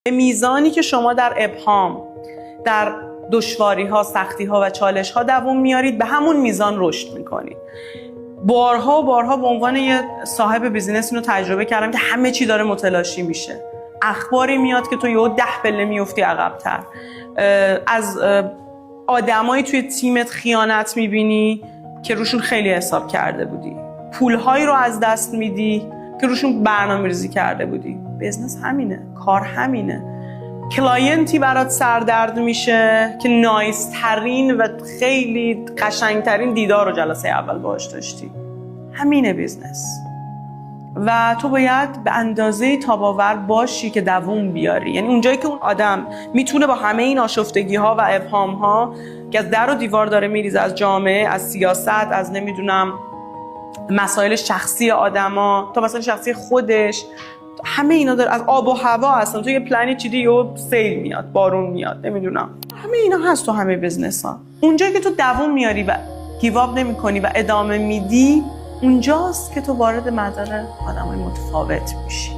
به میزانی که شما در ابهام، در دشواری‌ها، سختی‌ها و چالش‌ها دوام میارید، به همون میزان رشد میکنید. بارها و بارها به عنوان یه صاحب بیزینس اینو تجربه کردم که همه چی داره متلاشی میشه. اخباری میاد که تو یهو 10 پله میفتی عقب‌تر. از آدمایی توی تیمت خیانت میبینی که روشون خیلی حساب کرده بودی. پولهایی رو از دست میدی که روشون برنامه‌ریزی کرده بودی. بیزنس همینه، کار همینه. کلاینتی برات سردرد میشه که نایس ترین و خیلی قشنگترین دیدار رو جلسه اول باهاش داشتی. همینه بیزنس. و تو باید به اندازه تاباور باشی که دووم بیاری. یعنی اونجایی که اون آدم میتونه با همه این آشفتگی ها و ابهام ها که از در و دیوار داره میریزه، از جامعه، از سیاست، از نمیدونم مسائل شخصی آدما تا مسائل شخصی خودش، همه اینا داره، از آب و هوا اصلا تو یه پلنی چیدی و سیل میاد، بارون میاد، نمیدونم، همه اینا هست تو همه بیزنس ها. اونجایی که تو دووم میاری و گیواب نمی کنی و ادامه میدی، اونجاست که تو وارد مدار آدمای متفاوت میشی.